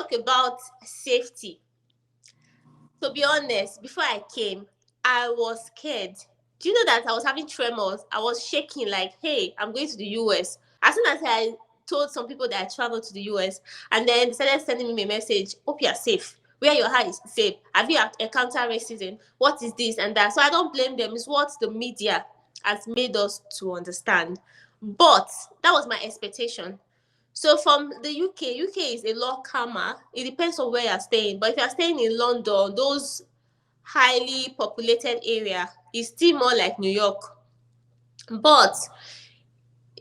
talk about safety. To be honest, before I came, I was scared. Do you know that I was having tremors? I was shaking like, hey, I'm going to the US. As soon as I told some people that I traveled to the US, and then they started sending me a message, hope you're safe. Where your heart is safe. Have you encountered racism? What is this and that? So I don't blame them. It's what the media has made us to understand. But that was my expectation. So from the UK is a lot calmer. It depends on where you're staying. But if you're staying in London, those highly populated area is still more like New York. But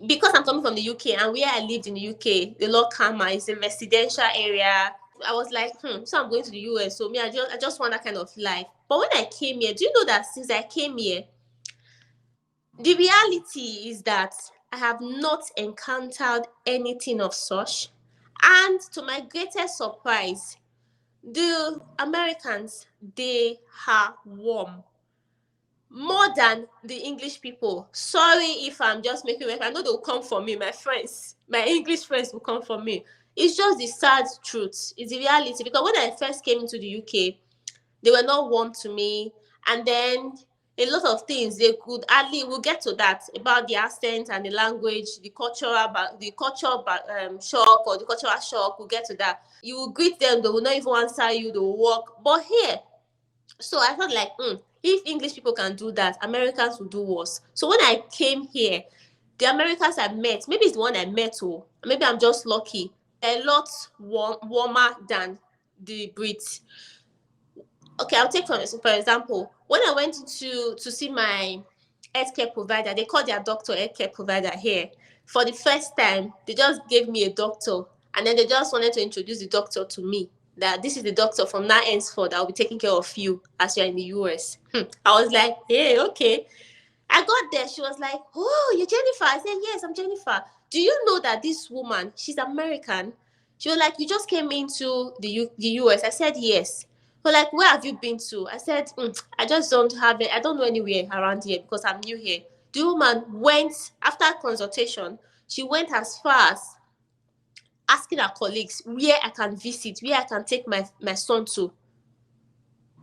because I'm coming from the UK and where I lived in the UK, a lot calmer. It's a residential area. I was like, so I'm going to the US. So me, I just want that kind of life. But when I came here, do you know that since I came here, the reality is that I have not encountered anything of such. And to my greatest surprise, the Americans, they are warm more than the English people. Sorry if I'm just making work. I know they'll come for me, my friends. My English friends will come for me. It's just the sad truth. It's the reality. Because when I first came into the UK, they were not warm to me. And then a lot of things they could hardly, we'll get to that, about the accent and the language, the cultural shock or the cultural shock. We'll get to that. You will greet them, they will not even answer you, they will walk. But here, so I felt like, if English people can do that, Americans will do worse. So when I came here, the Americans I met, maybe it's the one I met, or maybe I'm just lucky, they're a lot warmer than the Brits. Okay, I'll take for example, when I went to see my healthcare provider, they call their doctor healthcare provider here. For the first time, they just gave me a doctor, and then they just wanted to introduce the doctor to me. That this is the doctor from now henceforth that will be taking care of you as you're in the US. I was like, hey, okay. I got there. She was like, oh, you're Jennifer. I said, yes, I'm Jennifer. Do you know that this woman, she's American? She was like, you just came into the US. I said, yes. But like, where have you been to? I said, I just don't have it. I don't know anywhere around here because I'm new here. The woman went, after consultation, she went as far as asking her colleagues where I can visit, where I can take my son to.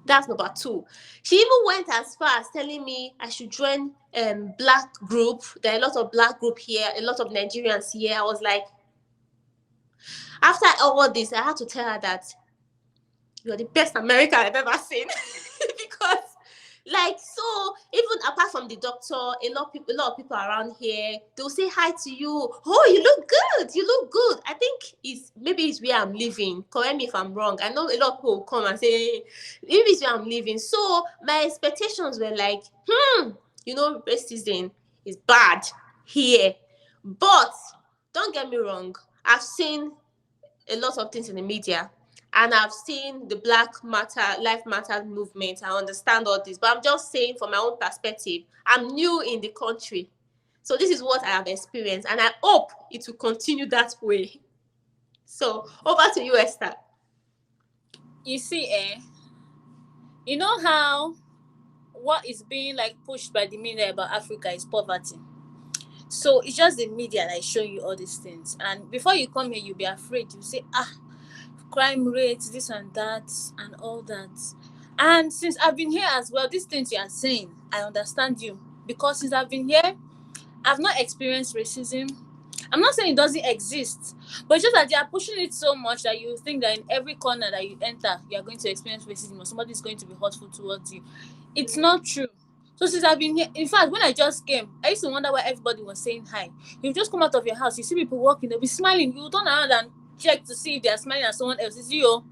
That's number two. She even went as far as telling me I should join black group. There are a lot of black group here, a lot of Nigerians here. I was like, after all this, I had to tell her that you're the best American I've ever seen. Because like, so even apart from the doctor, a lot of people around here, they'll say hi to you. Oh, you look good, you look good. I think maybe it's where I'm living. Correct me if I'm wrong. I know a lot of people will come and say maybe it's where I'm living. So my expectations were like, racism is bad here. But don't get me wrong, I've seen a lot of things in the media, and I've seen the Black Life Matter movement. I understand all this, but I'm just saying from my own perspective, I'm new in the country. So this is what I have experienced, and I hope it will continue that way. So over to you, Esther. You see, you know how what is being like pushed by the media about Africa is poverty. So it's just the media that is showing you all these things. And before you come here, you'll be afraid. You say, crime rates, this and that, and all that. And since I've been here as well, these things you are saying, I understand you. Because since I've been here, I've not experienced racism. I'm not saying it doesn't exist, but it's just that they are pushing it so much that you think that in every corner that you enter, you are going to experience racism or somebody is going to be hurtful towards you. It's not true. So since I've been here, in fact, when I just came, I used to wonder why everybody was saying hi. You just come out of your house, you see people walking, they'll be smiling. You turn around and check to see if they're smiling at someone else. It's you.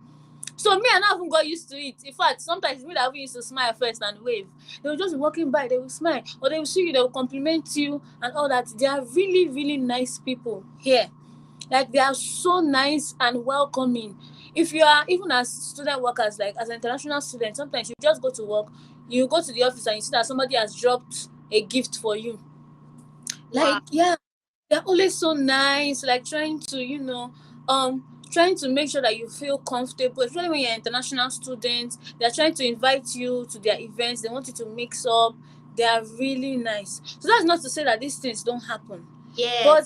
So me, I not even got used to it. In fact, sometimes me that even used to smile first and wave. They will just be walking by, they will smile, or they will see you, they will compliment you and all that. They are really, really nice people here. Like, they are so nice and welcoming. If you are, even as student workers, like as an international student, sometimes you just go to work, you go to the office and you see that somebody has dropped a gift for you. Like, yeah, they're always so nice, like trying to, trying to make sure that you feel comfortable, especially when you're an international student. They're trying to invite you to their events. They want you to mix up. They are really nice. So that's not to say that these things don't happen. Yes. But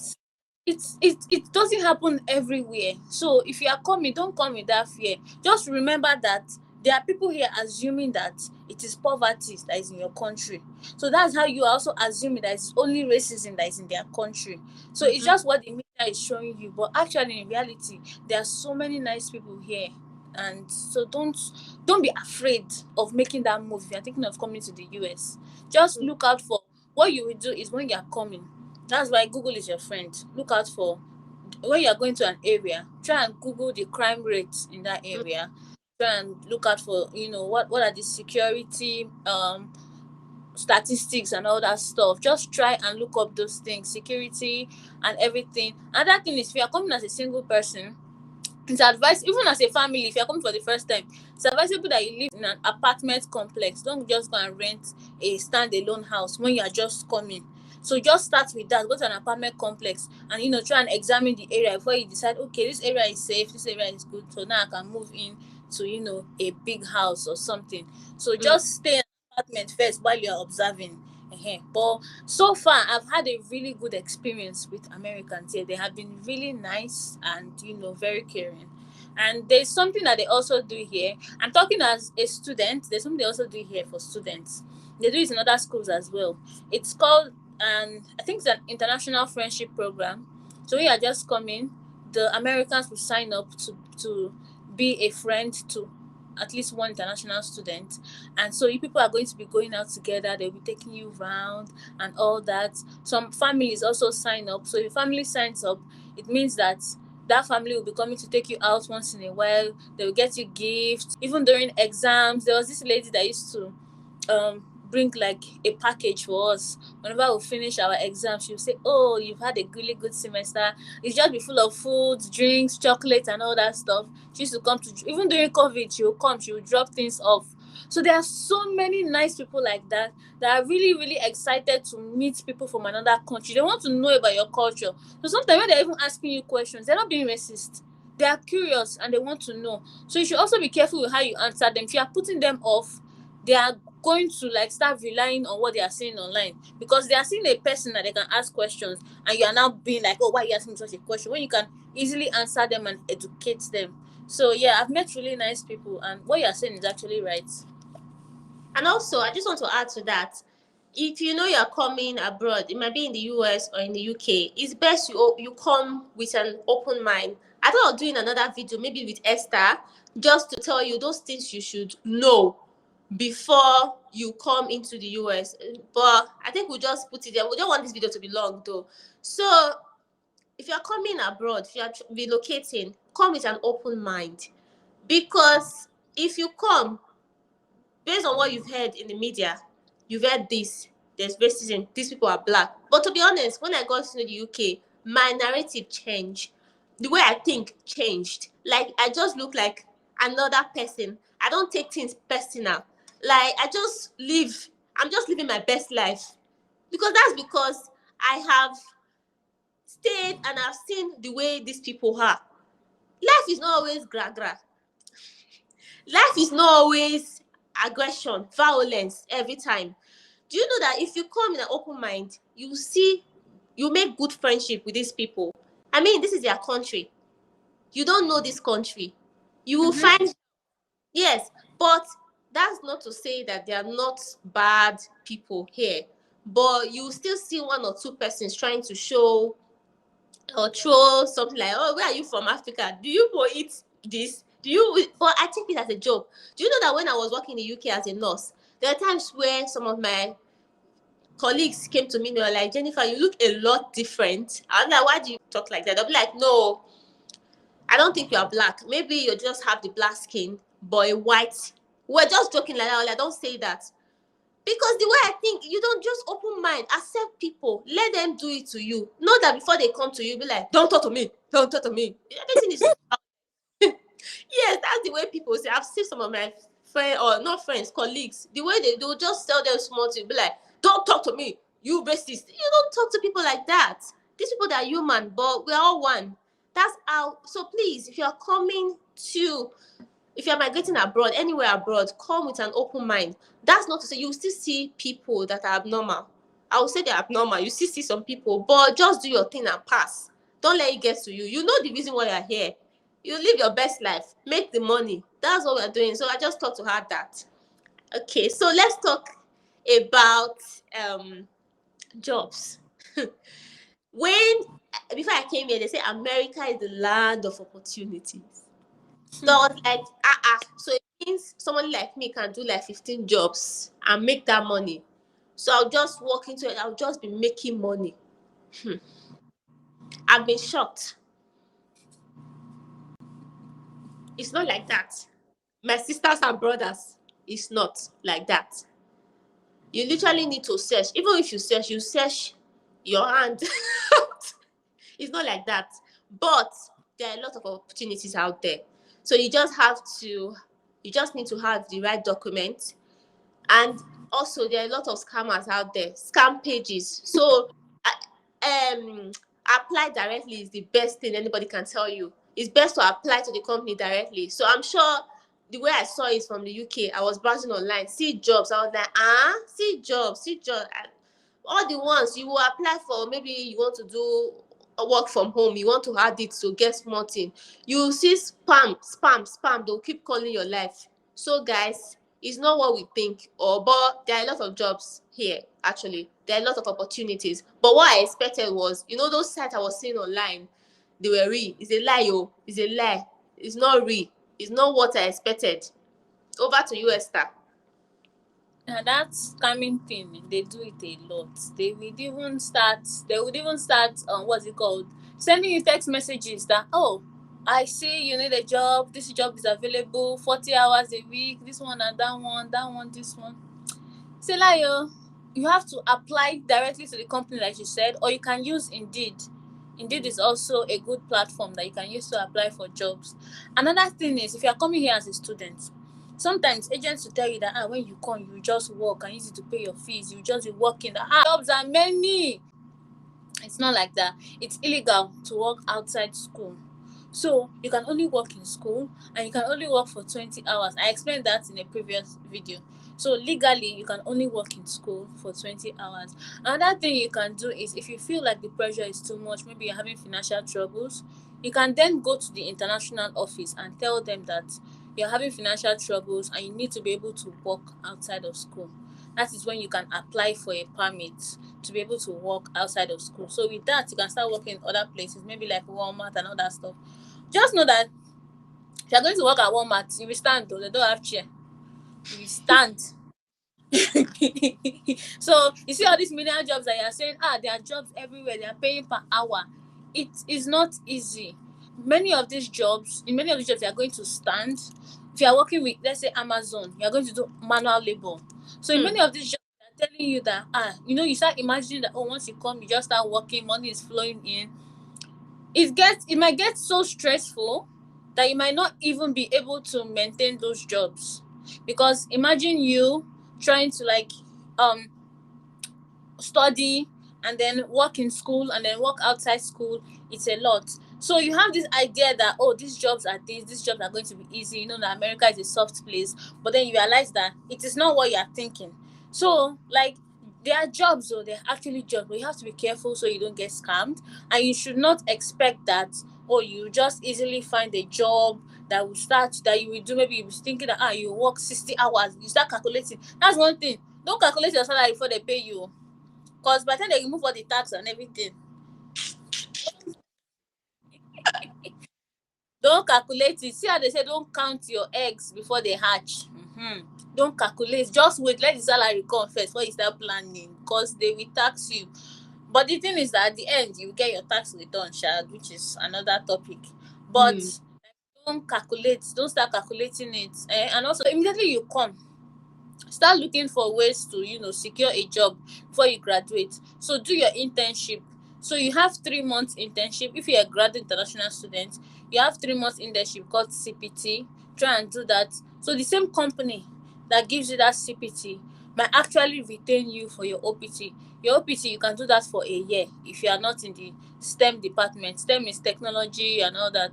it doesn't happen everywhere. So if you are coming, don't come with that fear. Just remember that there are people here assuming that it is poverty that is in your country. So that's how you are also assuming that it's only racism that is in their country. So it's Mhm. just what the media is showing you. But actually in reality, there are so many nice people here. And so don't be afraid of making that move if you're thinking of coming to the US. Just look out for what you will do is when you're coming. That's why Google is your friend. Look out for when you're going to an area, try and Google the crime rates in that area. Try and look out for, what are the security statistics and all that stuff. Just try and look up those things, security and everything. Another thing is if you're coming as a single person, it's advised, even as a family, if you're coming for the first time, it's advisable that you live in an apartment complex. Don't just go and rent a standalone house when you're just coming. So just start with that. Go to an apartment complex and try and examine the area before you decide, okay, this area is safe, this area is good. So now I can move in to a big house or something. So Mm. just stay in an apartment first while you're observing. But so far, I've had a really good experience with Americans here. They have been really nice and very caring. And there's something that they also do here. I'm talking as a student. There's something they also do here for students. They do it in other schools as well. It's called, I think it's an international friendship program. So we are just coming. The Americans will sign up to be a friend to at least one international student, and so you people are going to be going out together. They'll be taking you around and all that. Some families also sign up. So if family signs up, it means that that family will be coming to take you out once in a while. They will get you gifts even during exams. There was this lady that used to bring like a package for us whenever we finish our exam. She'll say, oh, you've had a really good semester. It's just be full of food, drinks, chocolate and all that stuff. She used to come to, even during COVID, she will come, she will drop things off. So there are so many nice people like that are really really excited to meet people from another country. They want to know about your culture. So sometimes when they're even asking you questions, they're not being racist. They are curious and they want to know. So you should also be careful with how you answer them. If you are putting them off, they are going to like start relying on what they are seeing online, because they are seeing a person that they can ask questions, and you are now being like, oh, why are you asking me such a question, when you can easily answer them and educate them. So yeah, I've met really nice people, and what you're saying is actually right. And also, I just want to add to that. If you know you're coming abroad, it might be in the US or in the UK, it's best you come with an open mind. I thought of doing another video, maybe with Esther, just to tell you those things you should know before you come into the US. But I think we'll just put it there. We don't want this video to be long though. So if you're coming abroad, if you're relocating, come with an open mind. Because if you come based on what you've heard in the media, you've heard this, there's racism, these people are black. But to be honest, when I got to the UK, my narrative changed. The way I think changed. Like, I just look like another person. I don't take things personal. Like, I'm just living my best life. Because I have stayed and I've seen the way these people are. Life is not always gra gra. Life is not always aggression, violence every time. Do you know that if you come in an open mind, you make good friendship with these people? I mean, this is their country. You don't know this country. You will Mm-hmm. find, yes, but that's not to say that they are not bad people here. But you still see one or two persons trying to show or throw something like, oh, where are you from, Africa? Do you go eat this? Do you? But I take it as a joke. Do you know that when I was working in the UK as a nurse, there are times where some of my colleagues came to me and they were like, Jennifer, you look a lot different. I was like, why do you talk like that? They'll be like, no, I don't think you are black. Maybe you just have the black skin, but a white. We're just joking like that. I was like, don't say that. Because the way I think, you don't just open mind, accept people, let them do it to you. Not that before they come to you, be like, don't talk to me, don't talk to me. Everything is yes, that's the way people say. I've seen some of my friends, or not friends, colleagues, the way they do, just tell them small to be like, don't talk to me, you racist. You don't talk to people like that. These people that are human, but we're all one. That's how. So please, if you're migrating abroad, anywhere abroad, come with an open mind. That's not to say you still see people that are abnormal. I would say they're abnormal. You still see some people, but just do your thing and pass. Don't let it get to you. You know the reason why you're here. You live your best life, make the money. That's what we're doing. So I just thought to have that. Okay, so let's talk about jobs. When before I came here, they say America is the land of opportunities. So I was like, so it means someone like me can do like 15 jobs and make that money. So I'll just walk into it, I'll just be making money. I've been shocked. It's not like that. My sisters and brothers, it's not like that. You literally need to search. Even if you search your hand. It's not like that. But there are a lot of opportunities out there. So you just need to have the right document. And also there are a lot of scammers out there, scam pages. So apply directly is the best thing anybody can tell you. It's best to apply to the company directly. So I'm sure the way I saw it from the UK, I was browsing online, see jobs. I was like, see jobs. All the ones you will apply for, maybe you want to do a work from home, you want to add it to get small thing. You see spam, they'll keep calling your life. So guys, it's not what we think, but there are a lot of jobs here, actually. There are a lot of opportunities. But what I expected was, those sites I was seeing online, they were real. It's a lie, it's a lie. It's not real. It's not what I expected. Over to you, Esther. And that scamming thing, they do it a lot. They would even start what's it called? Sending you text messages that, oh, I see you need a job, this job is available, 40 hours a week, this one and that one, this one. Say like you have to apply directly to the company, like you said, or you can use Indeed. Indeed is also a good platform that you can use to apply for jobs. Another thing is, if you are coming here as a student, sometimes agents will tell you that when you come, you just work and use it to pay your fees. You just be working. Jobs are many. It's not like that. It's illegal to work outside school. So you can only work in school and you can only work for 20 hours. I explained that in a previous video. So legally, you can only work in school for 20 hours. Another thing you can do is, if you feel like the pressure is too much, maybe you're having financial troubles, you can then go to the international office and tell them that you're having financial troubles and you need to be able to work outside of school. That is when you can apply for a permit to be able to work outside of school. So with that, you can start working in other places, maybe like Walmart and all that stuff. Just know that if you're going to work at Walmart, you will stand, though. They don't have chair. You will stand. So you see all these menial jobs that you're saying, there are jobs everywhere, they are paying per hour. It is not easy. In many of these jobs, you are going to stand. If you are working with, let's say, Amazon, you are going to do manual labor. So in many of these jobs, they are telling you that you start imagining that once you come, you just start working, money is flowing in. It might get so stressful that you might not even be able to maintain those jobs. Because imagine you trying to study and then work in school and then work outside school. It's a lot. So you have this idea that, these jobs are these jobs are going to be easy. That America is a soft place. But then you realize that it is not what you are thinking. So there are jobs, though, they're actually jobs, but you have to be careful so you don't get scammed. And you should not expect that, you just easily find a job that you will do. Maybe you be thinking that you work 60 hours, you start calculating. That's one thing. Don't calculate your salary before they pay you, because by the time they remove all the tax and everything, don't calculate it. See how they say don't count your eggs before they hatch. Don't calculate, just wait, let the salary come first before you start planning, because they will tax you. But the thing is that at the end, you get your tax return, which is another topic. But don't start calculating it. And also, immediately you come, start looking for ways to secure a job before you graduate. So do your internship. So you have 3 months internship. If you're a graduate international student, you have 3 months internship called CPT. Try and do that. So the same company that gives you that CPT might actually retain you for your OPT. Your OPT, you can do that for a year if you are not in the STEM department. STEM is technology and all that,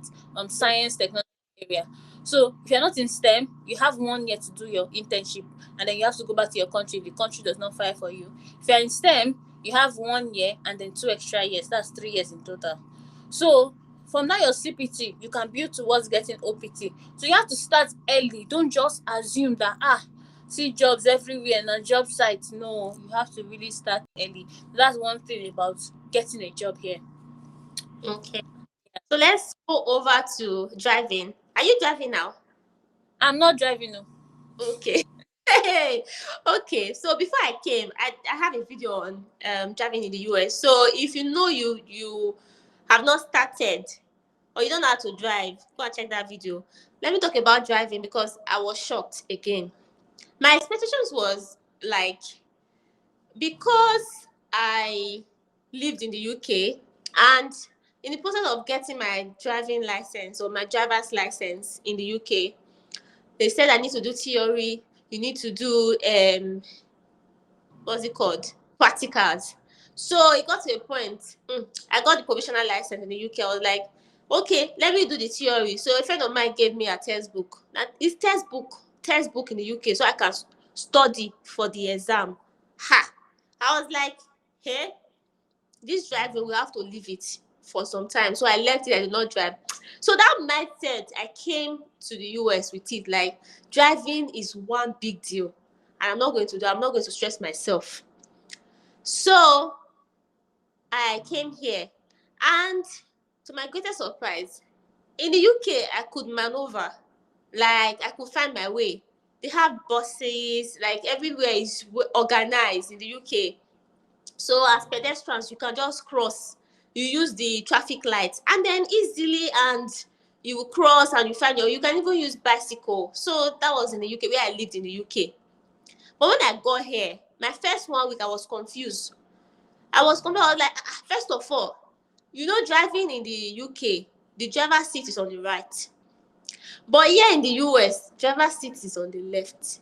science, technology area. So if you're not in STEM, you have 1 year to do your internship, and then you have to go back to your country if the country does not fire for you. If you're in STEM, you have 1 year and then 2 extra years. That's 3 years in total. So from that your CPT, you can build towards getting OPT. So you have to start early. Don't just assume that see jobs everywhere na job sites. No, you have to really start early. That's one thing about getting a job here. Okay. So let's go over to driving. Are you driving now? I'm not driving. No. Okay. Okay. So before I came, I have a video on driving in the US. So if you know you have not started or you don't know how to drive, go and check that video. Let me talk about driving because I was shocked again. My expectations was like, because I lived in the UK and in the process of getting my driving license or my driver's license in the UK, they said I need to do theory, you need to do what's it called? Practicals. So it got to a point, I got the provisional license in the UK. I was like, okay, let me do the theory. So a friend of mine gave me a textbook. That is textbook in the UK, so I can study for the exam. Ha! I was like, hey, this driving, we have to leave it for some time. So I left it, I did not drive. So that mindset, I came to the US with it. Like, driving is one big deal. And I'm not going to stress myself. So I came here. And to my greatest surprise, in the UK, I could maneuver. Like, I could find my way. They have buses, like everywhere is organized in the UK. So as pedestrians, you can just cross. You use the traffic lights and then easily, and you will cross and you find you can even use bicycle. So that was in the UK, where I lived in the UK. But when I got here, my first 1 week, I was confused. I was like, first of all, driving in the UK, the driver's seat is on the right. But here in the US, driver's seat is on the left.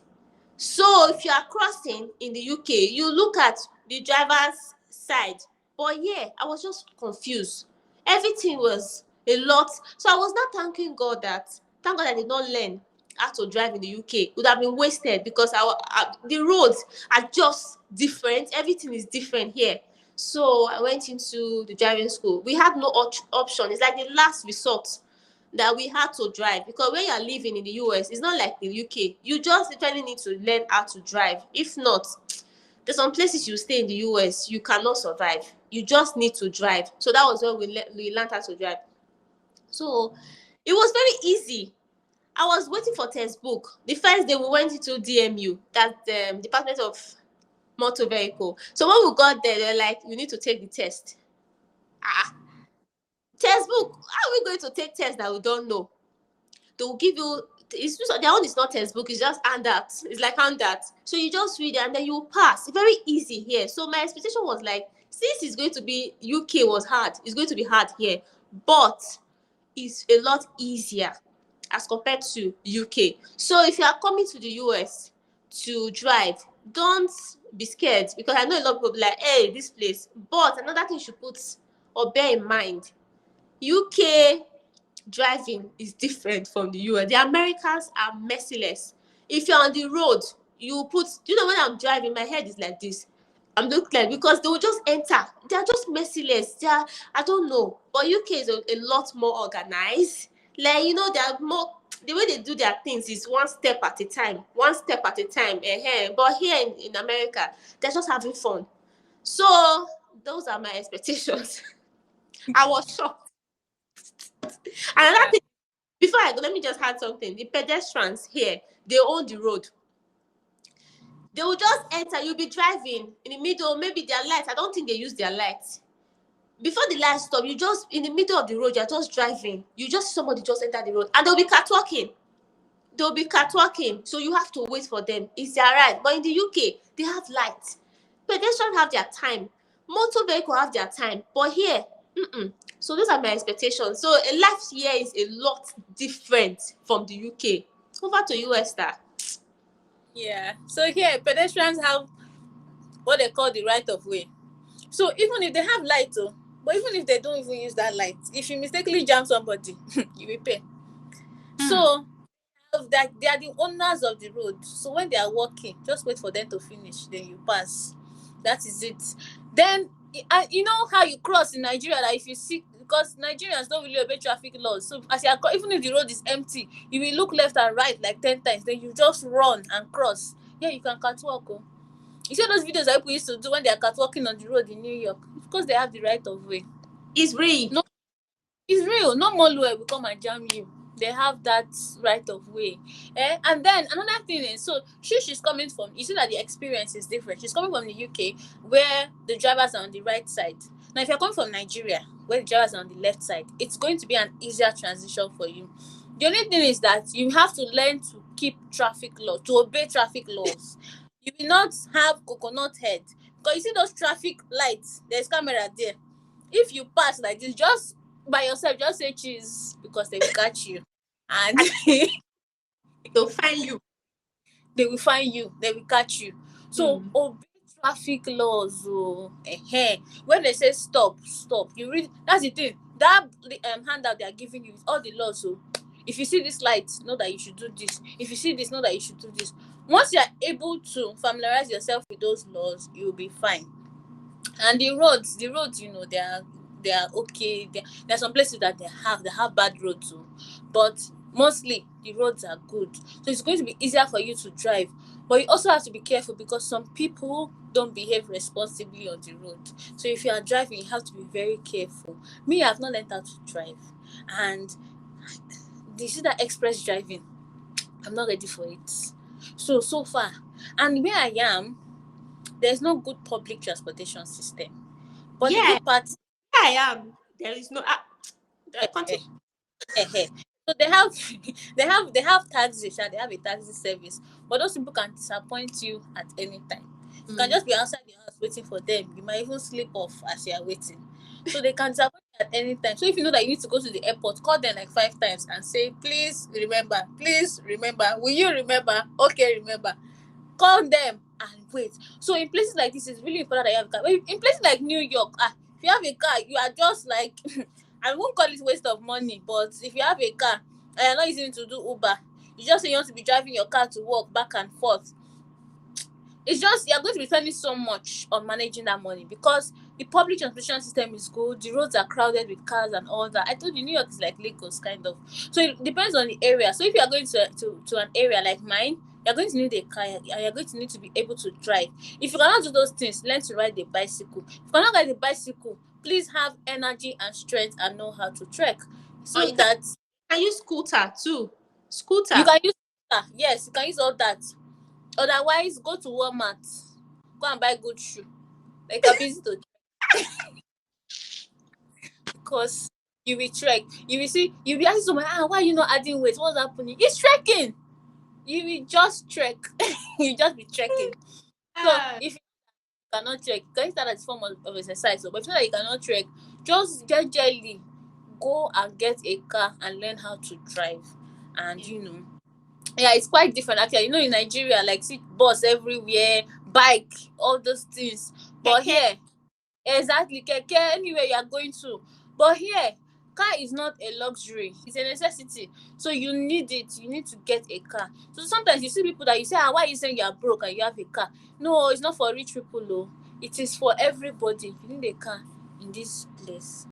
So if you are crossing in the UK, you look at the driver's side. But yeah, I was just confused. Everything was a lot. So I was not thank God I did not learn how to drive in the UK. It would have been wasted because the roads are just different. Everything is different here. So I went into the driving school. We had no option. It's like the last resort that we had to drive, because when you're living in the US, it's not like the UK. You just literally need to learn how to drive. If not, there's some places you stay in the US, you cannot survive. You just need to drive. So that was when we learned how to drive. So it was very easy. I was waiting for textbook. The first day we went into DMU, that's the Department of Motor Vehicle. So when we got there, they're like, you need to take the test. Textbook, how are we going to take tests that we don't know? They will give you, their own is not textbook, it's just handout. It's like handout. So you just read it and then you pass. It's very easy here. So my expectation was like, since it's going to be, UK was hard, it's going to be hard here, but it's a lot easier as compared to UK. So if you are coming to the US to drive, don't be scared, because I know a lot of people be like, hey, this place. But another thing you should put or bear in mind, UK driving is different from the US. The Americans are merciless. If you're on the road, when I'm driving, my head is like this. I'm looking like, because they will just enter. They are just merciless. I don't know. But UK is a lot more organized. Like, they are more, the way they do their things is one step at a time. One step at a time. But here in America, they're just having fun. So those are my expectations. I was shocked. Another thing, before I go, let me just add something. The pedestrians here, they own the road. They will just enter. You'll be driving in the middle, maybe their lights. I don't think they use their lights. Before the lights stop, you just, in the middle of the road, you're just driving. You just, somebody just enter the road and they'll be catwalking. So you have to wait for them. It's their right. But in the UK, they have lights. Pedestrians have their time. Motor vehicle have their time. But here, So those are my expectations. So a life here is a lot different from the UK. Over to US, star. Yeah. So here, pedestrians have what they call the right of way. So even if they have light, but even if they don't even use that light, if you mistakenly jam somebody, you will pay. So that they are the owners of the road. So when they are walking, just wait for them to finish, then you pass. That is it. Then you know how you cross in Nigeria, that if you see because Nigerians don't really obey traffic laws. So as you are even if the road is empty, you will look left and right like 10 times, then you just run and cross. Yeah, you can catwalk. Oh. You see those videos that people used to do when they are catwalking on the road in New York? Because they have the right of way. It's real. No, it's real. No more lawyer will come and jam you. They have that right of way. And then another thing is, so she's coming from, you see that the experience is different. She's coming from the UK where the drivers are on the right side. Now, if you're coming from Nigeria where the drivers are on the left side, it's going to be an easier transition for you. The only thing is that you have to learn to keep traffic laws, to obey traffic laws. You will not have coconut head. Because you see those traffic lights, there's camera there. If you pass like this, just by yourself, just say cheese because they will catch you. And They'll find you. they will find you, they will catch you. So obey traffic laws. Oh, when they say stop, you read. That's the thing. That handout they are giving you is all the laws. So if you see this light, know that you should do this. If you see this, know that you should do this. Once you are able to familiarize yourself with those laws, you will be fine. And the roads, you know, they are okay. There are some places that they have bad roads too, but mostly the roads are good. So it's going to be easier for you to drive. But you also have to be careful because some people don't behave responsibly on the road. So if you are driving, you have to be very careful. Me, I've not learned how to drive, and you see that express driving, I'm not ready for it. So far, and where I am, there's no good public transportation system. But the good part, I am. There is no. Continue. So they have they have taxis, and they have a taxi service. But those people can disappoint you at any time. You can just be outside the house waiting for them. You might even sleep off as you are waiting. So they can disappoint you at any time. So if you know that you need to go to the airport, call them like 5 times and say, please remember, will you remember? Okay, remember. Call them and wait. So in places like this, it's really important that you have a car. In places like New York, if you have a car, you are just like I won't call it waste of money, but if you have a car and you're not using it to do Uber, you just say you want to be driving your car to work back and forth. It's just you're going to be spending so much on managing that money because the public transportation system is good, the roads are crowded with cars and all that. I told you New York is like Lagos, kind of. So it depends on the area. So if you are going to an area like mine, you're going to need a car and you're going to need to be able to drive. If you cannot do those things, learn to ride a bicycle. If you cannot ride a bicycle, please have energy and strength and know how to trek. So you can use scooter too. Scooter. You can use scooter. Yes, you can use all that. Otherwise, go to Walmart. Go and buy good shoe. Like a busy to because you will trek. You will see, you'll be asking someone, why are you not adding weight? What's happening? It's trekking. You will just trek. You just be trekking. So if you cannot trek, you can start as a form of exercise. So, but if you know that you cannot trek, just gently go and get a car and learn how to drive. And you know, yeah, it's quite different actually. You know, in Nigeria, like see bus everywhere, bike, all those things. But here, exactly, keke, anywhere you are going to. But here, car is not a luxury, it's a necessity. So you need it, you need to get a car. So sometimes you see people that you say, why are you saying you are broke and you have a car? No, it's not for rich people though. It is for everybody. You need a car in this place.